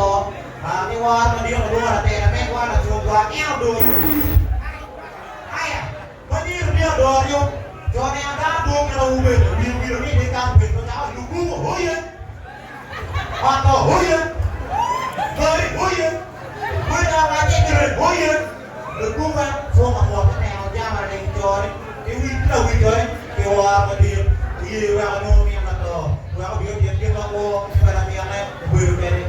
to cái hoa mà đi mà đua là tè là mẹ hoa là chuồng hoa eo đường hay à vẫn đi là đồ đi cho nên đã đua cái đầu về nhiều đi để cam về cho cháu lục lục của hối yên hoa to hối yên tới hối yên mới ra ngoài cái người hối yên được cũng mà xuống mà một cái nào ra mà đánh cho cái đầu chơi cái hoa mà đi ra nó miệng là to vào dia mau pada mianai berbeda.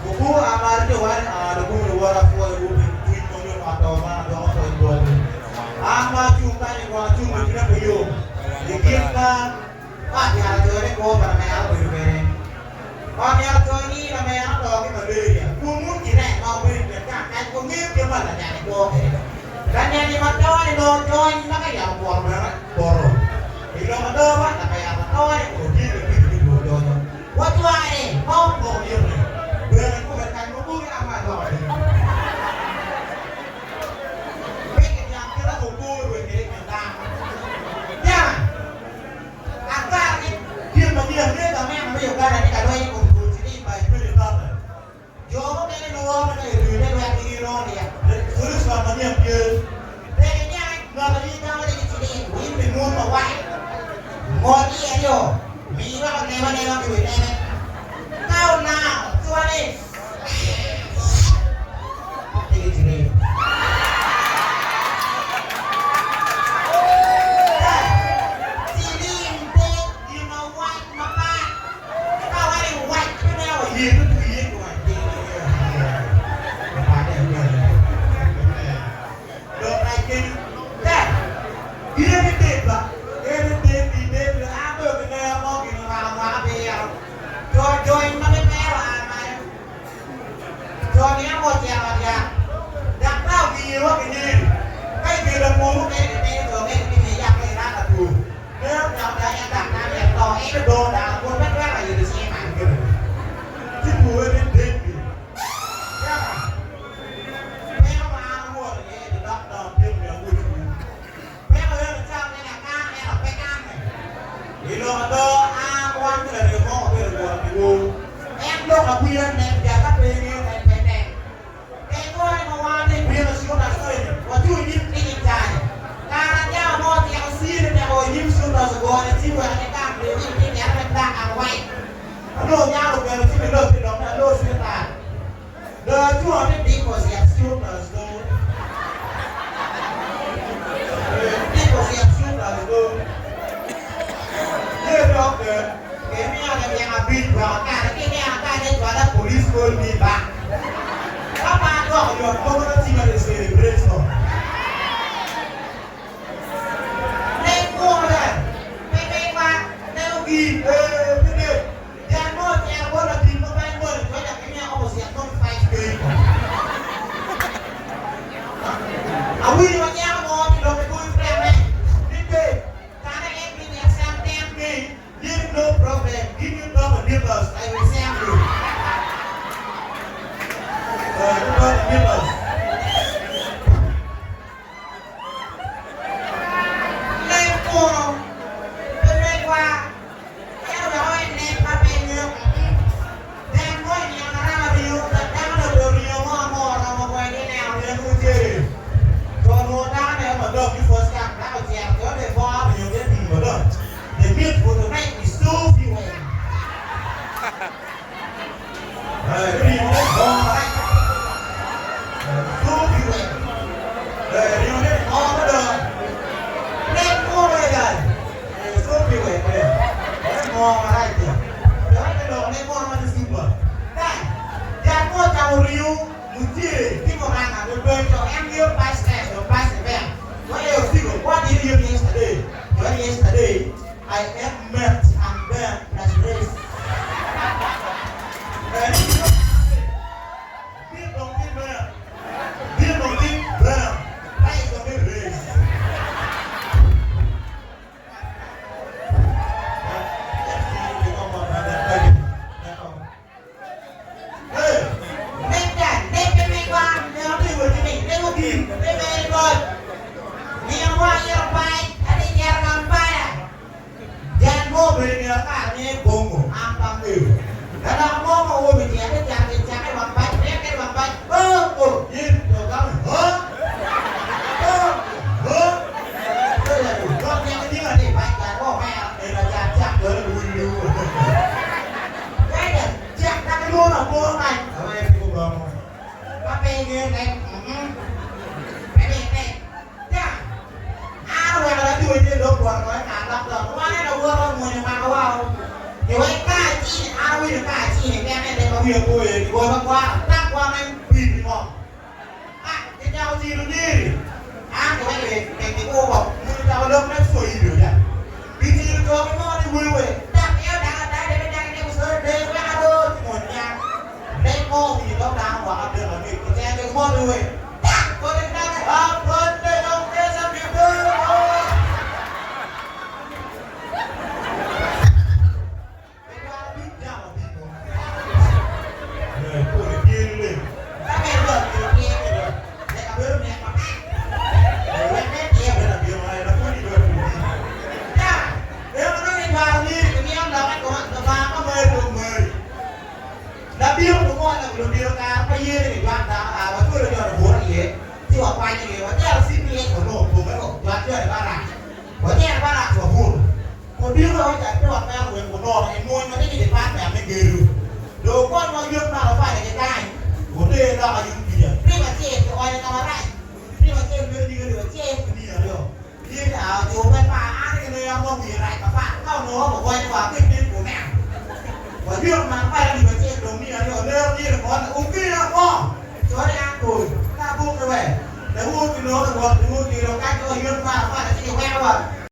Buku amal itu kan ada buku luar aku buku tweet monyor atau mana dong soal buat. Amal cuma yang gua cuma tidak beliau. Jadi kan dia ada kau pada mian berbeda. Mian tu ini namanya dong kita beli. Kumun kira mau beli kan kau ngip dia mana jadi kau. Kan yang di mata ni dong join nak yang buat berapa borong. Bila ada apa namanya apa ni What do I Hong Kong yêu này bây giờ có phải thành một bước cái ăn rồi biết cái nhà cái nó một vui về cái nhà ta nha ăn ta cái kia mà nhiều thế cả mẹ bây giờ cái này cả đôi cùng chỉ đi bài bây giờ rồi chỗ cái nó nó cái từ cái đoạn đi nó này thứ sao mà nhiều kia đây cái nhà nó đi đâu đây chỉ đi mình mua mà quay ngồi đi anh vô Mỹ nó còn này nó cái này Now tua ni Tinggi sini Sini ente Di mau white mapa Kau ada white Kau ada white Itu tu iya tu Dok lagi Dah Dia ni tebak Dia ni tebak Apa kena mau kena ramah biar Join mana merah mai. Join yang mau jalan dia. Dah tahu dia apa ni. Kai dia dah mulu ni tu ni yang ni nak tu. Dia yang dah yang dah nak yang tahu ini do dah pun mereka lagi di sini mangkir. Cipu ni depi. Ya. Memang aku ni di dah tim yang aku. Memang dia macam ni nak kan ni nak pegang ni. Ilo ada aku tu dah dia mau em đâu là quyền em giả các bên như này này này cái tôi mà qua đây quyền là xuống là sơi và chui đi cái gì dài ta ra mua thì ăn xí nên là ngồi nhím xuống là rồi thì chỉ vừa cái cam để nhím cái nhát mình đang ăn quay nó nhau được rồi chỉ phải lột thì đó là lột xuyên tàn đời chua cái đi của dẹp xuống là rồi đi của dẹp xuống là rồi như đó kìa cái mẹ yang habis bahkan ini akan ada polis di bak. Apa kok yo komunitas yang celebration. Neko dah. Pepe pak, neogi, pepe. Jangan mau di main bola, banyak ini apa sih yang non fight game. Awi banyak mau di dalam kuil frame. Pepe, karena ini yang sampai Give no problem. Give you number neighbors. I will send you. Neighbors. Lên cuồng. Tôi lên qua. Kéo đó em lên qua bên nước. Đem mỗi nhiều nó ra mà biểu. Đang được biểu nhiều mò ra mà quay đi nào thì vui chơi. Còn một đá này mà được cái first cap đã có chèo. Có thể qua nhiều cái gì mà được. Để biết của tụi này thì so few way. Đi một con này. So few way. Đi một con nó được. Lên con này rồi. So few way kìa. Cái con mà hay kìa. Đấy cái đồ này con nó đi super. Đây. Jangan mau tahu riu muji. Khi mà bạn ở bên bên cho em yêu pass test or pass event. What else do you? What did you do yesterday? What yesterday? I have met and then as race. Biết đồng tin bè. Đây là cái race. Hey, nên cái mấy qua, nếu đi với cái mình, nếu đi về rồi. Nhiều qua, nhiều bay, anh đi nhà làm bay à? Jangan mau bây giờ cả chị này em đây có việc tôi thì tôi bác qua tác qua anh bìm thì bỏ cái nhau gì nó đi của anh về cái cô bảo mua cho lâm nó sủi được nhỉ vì gì nó cho cái món đi vui vậy đạp eo đá đây bên đây cái sơ đây qua đôi một nhà đây cô thì nó đang bảo được là mình cái cái món đi vậy tôi đang vâng đây ông kia sao việc tôi đường điều ca bây giờ thì bạn đã và tôi là giờ là bố là gì thì họ quay như thế và theo CPS của nổ của cái nổ và chơi ba lạc và theo ba lạc của hồn một điều thôi tại cái hoạt nào của nổ này mua nó cái gì phát mẹ mình kêu đồ con nó dương nào phải là cái cái của đây là những gì khi mà chơi thì oi nó lại khi mà chơi đưa đi được chơi đi được đi là chú bên bà ăn cái nơi không gì lại mà bạn không nó một quay qua cái tên của mẹ và việc mà phải là đi chơi đúng như là nêu như là con ok là con cho đây ăn rồi ta buông rồi về để buông thì nó là buông thì nó cách cho hiên mà phải là chỉ heo à